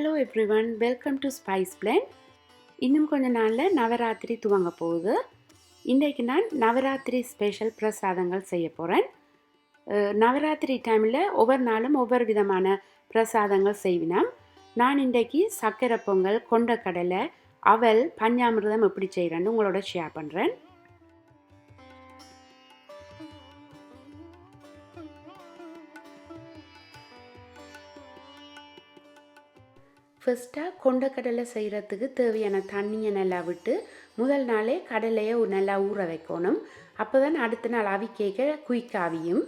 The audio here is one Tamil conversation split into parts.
Hello everyone, welcome to Spice Blend. இன்னும் கொஞ்ச நாளில் நவராத்திரி துவங்க போகுது. இன்றைக்கு நான் நவராத்திரி ஸ்பெஷல் பிரசாதங்கள் செய்ய போகிறேன். நவராத்திரி டைமில் ஒவ்வொரு நாளும் ஒவ்வொரு விதமான பிரசாதங்கள் செய்வினோம். நான் இன்றைக்கு சக்கரை பொங்கல், கொண்டக்கடலை, அவல், பஞ்சாமிர்தம் எப்படி செய்கிறேன்னு உங்களோட ஷேர் பண்ணுறேன். ஃபஸ்ட்டாக கொண்டக்கடலை செய்கிறதுக்கு தேவையான தண்ணியை நல்லா விட்டு முதல் நாளே கடலையை நல்லா ஊற வைக்கணும். அப்போ தான் அடுத்த நாள் அவிக்க குயிக் ஆவியும்.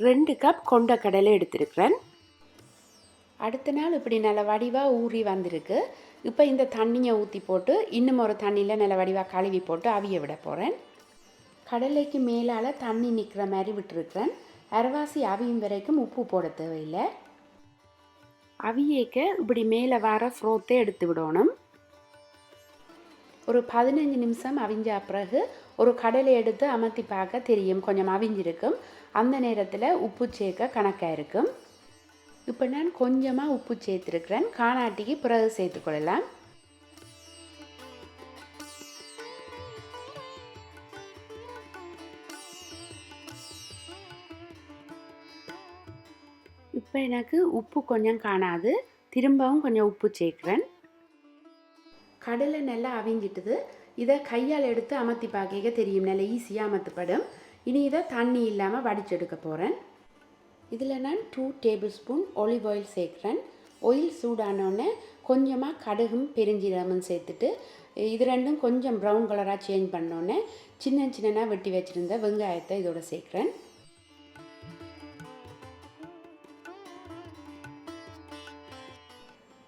2 கப் கொண்டக்கடலை எடுத்துருக்கிறேன். அடுத்த நாள் இப்படி நல்ல வடிவாக ஊறி வந்திருக்கு. இப்போ இந்த தண்ணியை ஊற்றி போட்டு இன்னும் ஒரு தண்ணியில் நல்ல வடிவாக கழுவி போட்டு அவிய விட போகிறேன். கடலைக்கு மேலால் தண்ணி நிற்கிற மாதிரி விட்டுருக்கிறேன். அரைவாசி அவியும் வரைக்கும் உப்பு போட தேவையில்லை. அவியேக்க இப்படி மேலே வர ஃப்ரோத்தை எடுத்து விடணும். ஒரு 15 நிமிஷம் அவிஞ்ச பிறகு ஒரு கடலை எடுத்து அமர்த்தி பார்க்க தெரியும், கொஞ்சம் அவிஞ்சிருக்கும். அந்த நேரத்தில் உப்பு சேர்க்க கணக்காக இருக்கும். இப்போ நான் கொஞ்சமாக உப்பு சேர்த்துருக்கிறேன். காணாட்டிக்கு பிறகு சேர்த்துக்கொள்ளலாம். இப்போ எனக்கு உப்பு கொஞ்சம் காணாது, திரும்பவும் கொஞ்சம் உப்பு சேர்க்குறேன். கடலை நல்லா அவிஞ்சிட்டுது. இதை கையால் எடுத்து அமர்த்தி பார்க்க தெரியும், நல்லா ஈஸியாக அமர்த்தப்படும். இனி இதை தண்ணி இல்லாமல் வடிச்செடுக்க போகிறேன். இதில் நான் 2 டேபிள் ஸ்பூன் ஒலிவ் ஆயில் சேர்க்குறேன். ஆயில் சூடானோடனே கொஞ்சமாக கடுகும் பெருஞ்சீரகமும் சேர்த்துட்டு இது ரெண்டும் கொஞ்சம் ப்ரௌன் கலராக சேஞ்ச் பண்ணோன்னே சின்ன சின்னதாக வெட்டி வச்சுருந்த வெங்காயத்தை இதோட சேர்க்குறேன்.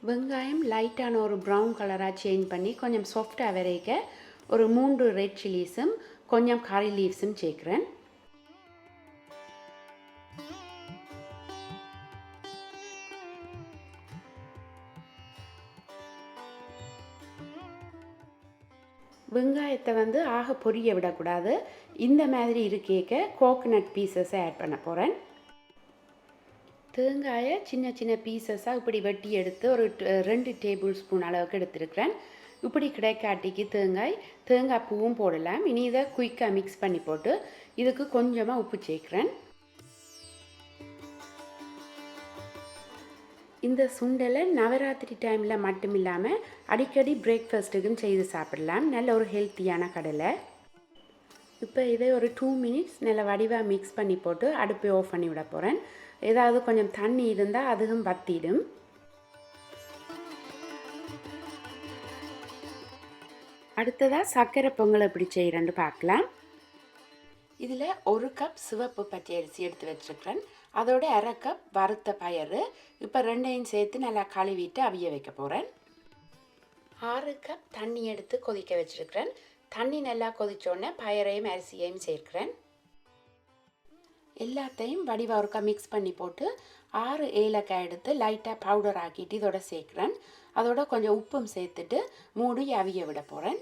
வெங்காயம் லைட்டான ஒரு ப்ரௌன் கலராக சேஞ்ச் பண்ணி கொஞ்சம் சாஃப்டாக வரைக்க ஒரு 3 ரெட் சில்லிஸும் கொஞ்சம் கறி லீவ்ஸும் சேர்க்குறேன். வெங்காயத்தை ஆக பொரிய விடக்கூடாது. இந்த மாதிரி இருக்கேக்க கோகனட் பீசஸை ஆட் பண்ண போகிறேன். தேங்காயை சின்ன சின்ன பீசஸாக இப்படி வெட்டி எடுத்து ஒரு 2 டேபிள் ஸ்பூன் அளவுக்கு எடுத்துருக்கிறேன். இப்படி கிடைக்காட்டிக்கு தேங்காய் பூவும் போடலாம். இனி இதை குயிக்காக மிக்ஸ் பண்ணி போட்டு இதுக்கு கொஞ்சமாக உப்பு சேர்க்குறேன். இந்த சுண்டலை நவராத்திரி டைமில் மட்டும் இல்லாமல் அடிக்கடி பிரேக்ஃபாஸ்ட்டுக்கும் செய்து சாப்பிடலாம். நல்ல ஒரு ஹெல்த்தியான கடலை. இப்போ இதை ஒரு 2 மினிட்ஸ் நல்ல வடிவாக மிக்ஸ் பண்ணி போட்டு அடுப்பை ஆஃப் பண்ணி விட போகிறேன். ஏதாவது கொஞ்சம் தண்ணி இருந்தால் அதுவும் வத்திடும். அடுத்ததாக சக்கரை பொங்கல் எப்படி செய்கிறேன்னு பார்க்கலாம். இதில் 1 கப் சிவப்பு பச்சை அரிசி எடுத்து வச்சுருக்கிறேன். அதோட 1/2 கப் வறுத்த பயறு. இப்போ ரெண்டையும் சேர்த்து நல்லா கழுவிட்டு அவிய வைக்க போகிறேன். 6 கப் தண்ணி எடுத்து கொதிக்க வச்சுருக்கிறேன். தண்ணி நல்லா கொதித்தோடனே பயரையும் அரிசியையும் சேர்க்கிறேன். எல்லாத்தையும் வடிவாக ஒருக்கா மிக்ஸ் பண்ணி போட்டு 6 ஏலக்காய் எடுத்து லைட்டாக பவுடர் ஆக்கிட்டு இதோட சேர்க்குறேன். அதோட கொஞ்சம் உப்பும் சேர்த்துட்டு மூடி அவிய விட போகிறேன்.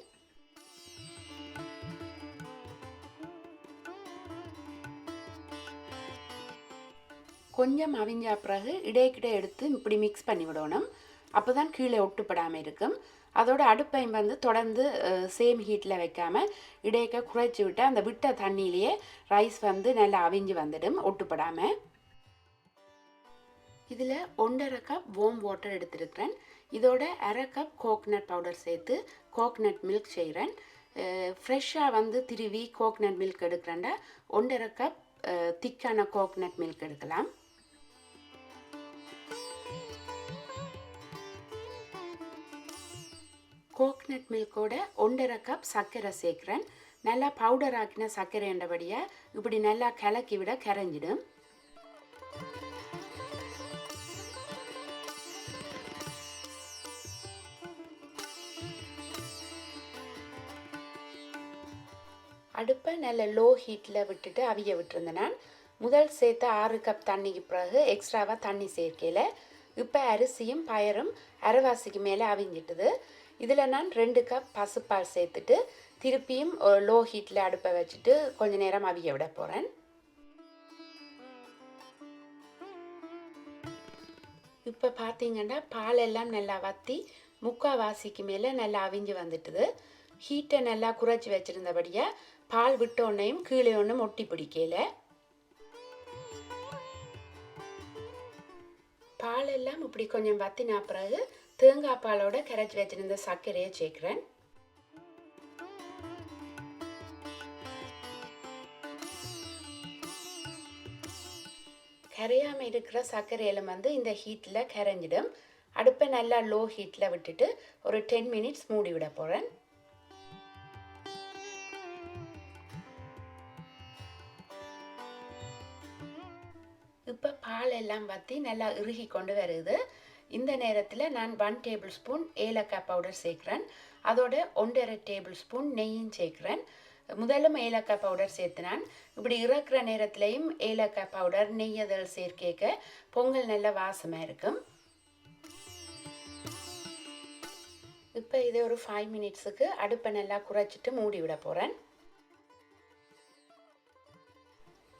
கொஞ்சம் அவிஞ்ச பிறகு இடைக்கிட்ட எடுத்து இப்படி மிக்ஸ் பண்ணி விடணும். அப்போ தான் கீழே ஒட்டுப்படாமல் இருக்கும். அதோட அடுப்பையும் தொடர்ந்து சேம் ஹீட்டில் வைக்காமல் இடையக்க குறைச்சி விட்டு அந்த விட்ட தண்ணியிலேயே ரைஸ் நல்லா அவிஞ்சு வந்துடும், ஒட்டுப்படாமல். இதில் 1/2 கப் வார்ம் வாட்டர் எடுத்துருக்கிறேன். இதோட 1/2 கப் கோகனட் பவுடர் சேர்த்து கோகனட் மில்க் செய்கிறேன். ஃப்ரெஷ்ஷாக திருவி கோகனட் மில்க் எடுக்கிறேன்டா 1/2 கப் திக்கான கோகனட் மில்க் எடுக்கலாம். கோகனட் மில்கோட 1/2 கப் சர்க்கரை சேர்க்குறேன். நல்லா பவுடர் ஆக்கின சர்க்கரை என்றபடியாக இப்படி நல்லா கலக்கி விட கரைஞ்சிடும். அடுப்பை நல்ல லோ ஹீட்டில் விட்டுட்டு அவிய விட்டுருந்தேன். நான் முதல் சேர்த்த 6 கப் தண்ணிக்கு பிறகு எக்ஸ்ட்ராவாக தண்ணி சேர்க்கல. இப்போ அரிசியும் பயரும் அரைவாசிக்கு மேலே அவிஞ்சிட்டுது. இதில் நான் 2 கப் பசுப்பால் சேர்த்துட்டு திருப்பியும் லோ ஹீட்டில் அடுப்பை வச்சுட்டு கொஞ்சம் நேரம் அவிய விட போகிறேன். இப்போ பார்த்தீங்கன்னா பால் எல்லாம் நல்லா வற்றி முக்கால்வாசிக்கு மேலே நல்லா அவிஞ்சு வந்துட்டுது. ஹீட்டை நல்லா குறைச்சி வச்சுருந்தபடியாக பால் விட்டோன்னையும் கீழே ஒன்றும் ஒட்டி பிடிக்கல. பால் எல்லாம் இப்படி கொஞ்சம் வற்றினா பிறகு தேங்காய் பாலோட கரைச்சி வச்சுருந்த சர்க்கரையை சேர்க்குறேன். கரையாமல் இருக்கிற சர்க்கரையிலும் இந்த ஹீட்டில் கரைஞ்சிடும். அடுப்பை நல்லா லோ ஹீட்டில் விட்டுட்டு ஒரு 10 மினிட்ஸ் மூடி விட போகிறேன். இப்போ பால் எல்லாம் வற்றி நல்லா இறுகி கொண்டு வருது. இந்த நேரத்தில் நான் 1 டேபிள் ஸ்பூன் ஏலக்காய் பவுடர் சேர்க்குறேன். அதோட 1.5 டேபிள் ஸ்பூன் நெய்யும் சேர்க்குறேன். முதலும் ஏலக்காய் பவுடர் சேர்த்துனான். இப்படி இறக்குற நேரத்துலையும் ஏலக்காய் பவுடர் நெய்யதல் சேர்க்க பொங்கல் நல்ல வாசமாக இருக்கும். இப்போ இதை ஒரு 5 மினிட்ஸுக்கு அடுப்பை நல்லா குறைச்சிட்டு மூடி விட போகிறேன்.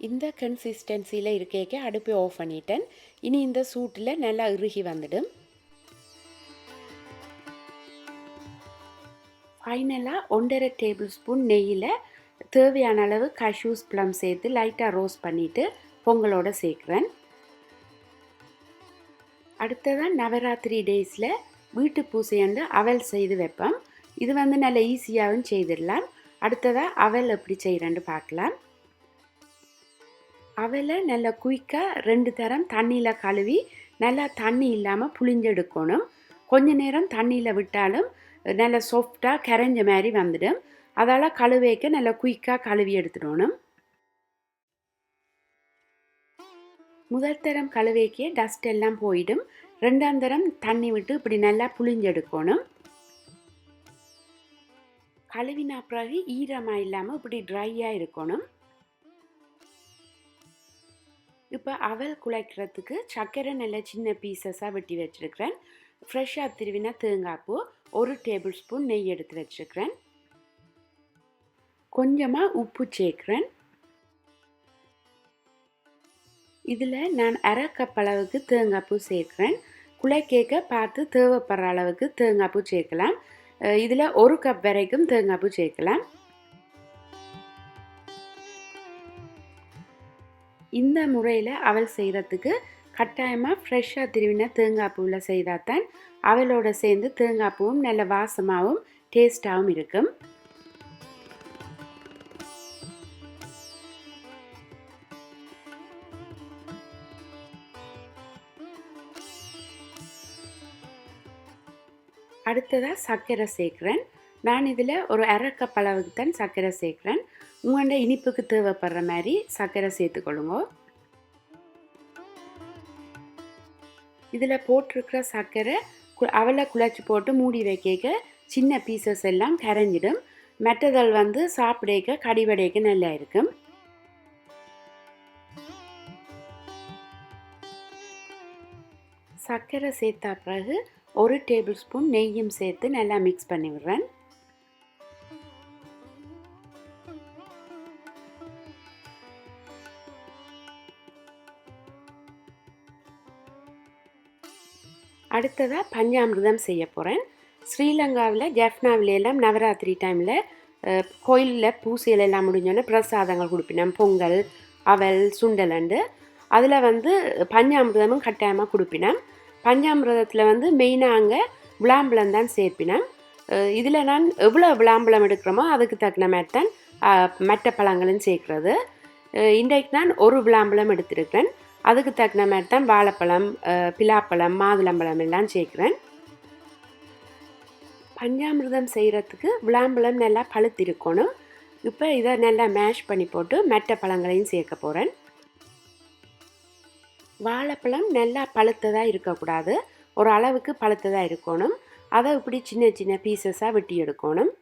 இந்த கன்சிஸ்டன்சியில் இருக்க அடுப்பை ஆஃப் பண்ணிட்டேன். இனி இந்த சூட்டில் நல்லா இறுகி வந்துடும். ஃபைனலாக 1.5 டேபிள் ஸ்பூன் நெய்யில் தேவையான அளவு கஷ்யூஸ் ப்ளம் சேர்த்து லைட்டாக ரோஸ்ட் பண்ணிவிட்டு பொங்கலோடு சேர்க்குறேன். அடுத்ததாக நவராத்திரி டேஸில் வீட்டு பூசையண்டு அவல் செய்து வைப்பேன். இது நல்ல ஈஸியாகவும் செய்திடலாம். அடுத்ததாக அவல் எப்படி செய்கிறேன்னு பார்க்கலாம். அவலை நல்லா குயிக்காக 2 தரம் தண்ணியில் கழுவி நல்லா தண்ணி இல்லாமல் புளிஞ்செடுக்கணும். கொஞ்ச நேரம் தண்ணியில் விட்டாலும் நல்லா சாஃப்டாக கரைஞ்ச மாதிரி வந்துடும். அதால் கழுவேக்க நல்லா குயிக்காக கழுவி எடுத்துடணும். முதல் தரம் கழுவேக்கே டஸ்ட் எல்லாம் போயிடும். 2ஆம் தரம் தண்ணி விட்டு இப்படி நல்லா புளிஞ்செடுக்கணும். கழுவினா பிறகு ஈரமாக இல்லாமல் இப்படி ட்ரையாக இருக்கணும். இப்போ அவல் குழைக்கிறதுக்கு சர்க்கரை நல்ல சின்ன பீசஸாக வெட்டி வச்சுருக்கிறேன். ஃப்ரெஷ்ஷாக திருவினா தேங்காய் பூ 1 டேபிள் ஸ்பூன் நெய் எடுத்து வச்சுருக்கிறேன். கொஞ்சமாக உப்பு சேர்க்குறேன். இதில் நான் 1/2 கப் அளவுக்கு தேங்காய் பூ சேர்க்குறேன். குழைக்கேக்க பார்த்து தேவைப்படுற அளவுக்கு தேங்காய் பூ சேர்க்கலாம். இதில் 1 கப் வரைக்கும் தேங்காய் பூ சேர்க்கலாம். இந்த முறையில் அவல் செய்கிறதுக்கு கட்டாயமாக ஃப்ரெஷ்ஷாக திருவின தேங்காய் பூவில் செய்தால் தான் அவலோடு சேர்ந்து தேங்காய் பூவும் நல்ல வாசமாகவும் டேஸ்ட்டாகவும் இருக்கும். அடுத்ததாக சர்க்கரை சேர்க்குறேன். நான் இதில் ஒரு 1/2 கப் அளவுக்கு தான் சர்க்கரை சேர்க்குறேன். உங்களோட இனிப்புக்கு தேவைப்படுற மாதிரி சர்க்கரை சேர்த்துக்கொள்ளுங்க. இதில் போட்டிருக்கிற சர்க்கரை அவலை குழச்சி போட்டு மூடி வைக்க சின்ன பீசஸ் எல்லாம் கரைஞ்சிடும். மெட்டதல் சாப்பிடக்க கடிவடைக்க நல்லா இருக்கும். சர்க்கரை சேர்த்த பிறகு 1 டேபிள் ஸ்பூன் நெய்யும் சேர்த்து நல்லா மிக்ஸ் பண்ணி விடுறேன். அடுத்ததாக பஞ்சாமிர்தம் செய்ய போகிறேன். ஸ்ரீலங்காவில் ஜெஃப்னாவிலெல்லாம் நவராத்திரி டைமில் கோயிலில் பூசையில் எல்லாம் முடிஞ்சோன்னே பிரசாதங்கள் கொடுப்பினோம். பொங்கல், அவல், சுண்டலண்டு. அதில் பஞ்சாமிர்தமும் கட்டாயமாக கொடுப்பினோம். பஞ்சாமிர்தத்தில் மெயினாக அங்கே விளாம்பழம் தான் சேர்ப்பினோம். இதில் நான் எவ்வளோ விளாம்பழம் எடுக்கிறோமோ அதுக்கு தக்கன மாதிரி தான் மற்ற பழங்களும் சேர்க்குறது. இன்றைக்கு நான் 1 விளாம்பழம் எடுத்திருக்கிறேன். அதுக்கு தக்கன மாதிரி தான் வாழைப்பழம், பிலாப்பழம், மாதுளம்பழம் எல்லாம் சேர்க்குறேன். பஞ்சாமிர்தம் செய்கிறதுக்கு விளாம்பழம் நல்லா பழுத்திருக்கணும். இப்போ இதை நல்லா மேஷ் பண்ணி போட்டு மற்ற பழங்களையும் சேர்க்க போகிறேன். வாழைப்பழம் நல்லா பழுத்ததாக இருக்கக்கூடாது, ஒரு அளவுக்கு பழுத்ததாக இருக்கணும். அதை இப்படி சின்ன சின்ன பீசஸாக வெட்டி எடுக்கணும்.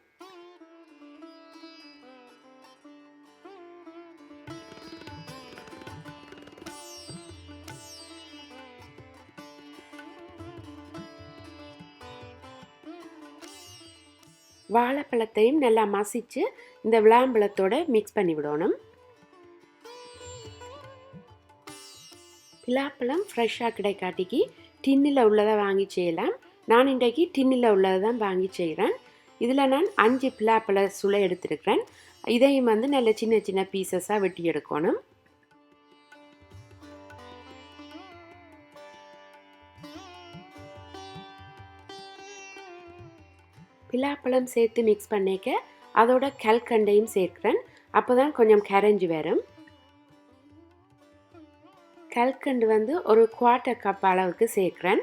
வாழைப்பழத்தையும் நல்லா மசிச்சு இந்த விளாம்பழத்தோட மிக்ஸ் பண்ணி விடணும். பிலாப்பழம் ஃப்ரெஷ்ஷாக கிடைக்காட்டிக்கு டின்னில் உள்ளதை வாங்கி செய்யலாம். நான் இன்றைக்கு டின்னில் உள்ளதை தான் வாங்கி செய்கிறேன். இதில் நான் 5 பிலாப்பழ சுளை எடுத்துருக்கிறேன். இதையும் வந்து நல்ல சின்ன சின்ன பீசஸாக வெட்டி எடுக்கணும். பிலாப்பழம் சேர்த்து மிக்ஸ் பண்ணிக்க அதோட கல்கண்டையும் சேர்க்கிறேன். அப்போ தான் கொஞ்சம் கரைஞ்சி வரும். கல்கண்டு வந்து ஒரு 1/4 கப் அளவுக்கு சேர்க்கிறேன்.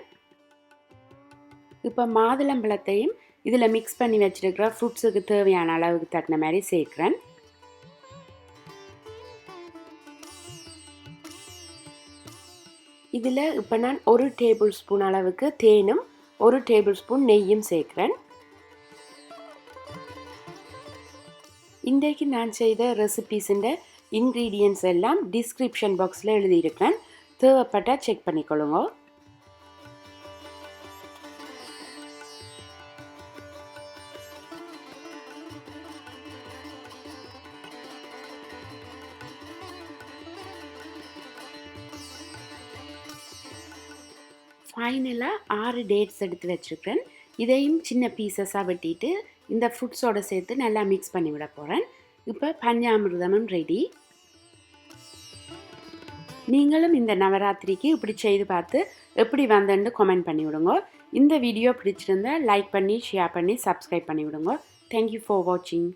இப்போ மாதுளம்பழத்தையும் இதில் மிக்ஸ் பண்ணி வச்சுருக்கிற ஃப்ரூட்ஸுக்கு தேவையான அளவுக்கு தட்டின மாதிரி சேர்க்கிறேன். இதில் இப்போ நான் 1 டேபிள் ஸ்பூன் அளவுக்கு தேனும் 1 டேபிள் ஸ்பூன் நெய்யும் சேர்க்கிறேன். இன்றைக்கு நான் செய்த ரெசிபீஸுன்ற இன்க்ரீடியன்ட்ஸ் எல்லாம் டிஸ்கிரிப்ஷன் பாக்ஸில் எழுதியிருக்கிறேன். தேவைப்பட்டால் செக் பண்ணிக்கொள்ளுங்க. ஃபைனலாக 6 டேட்ஸ் எடுத்து வச்சுருக்கிறேன். இதையும் சின்ன பீசஸாக வெட்டிட்டு இந்த ஃப்ரூட்ஸோடு சேர்த்து நல்லா மிக்ஸ் பண்ணி விட போகிறேன். இப்போ பஞ்சாமிர்தமும் ரெடி. நீங்களும் இந்த நவராத்திரிக்கு இப்படி செய்து பார்த்து எப்படி வந்தேன்னு கமெண்ட் பண்ணி விடுங்க. இந்த வீடியோ பிடிச்சிருந்தா லைக் பண்ணி ஷேர் பண்ணி சப்ஸ்கிரைப் பண்ணி விடுங்க. தேங்க்யூ ஃபார் வாட்சிங்.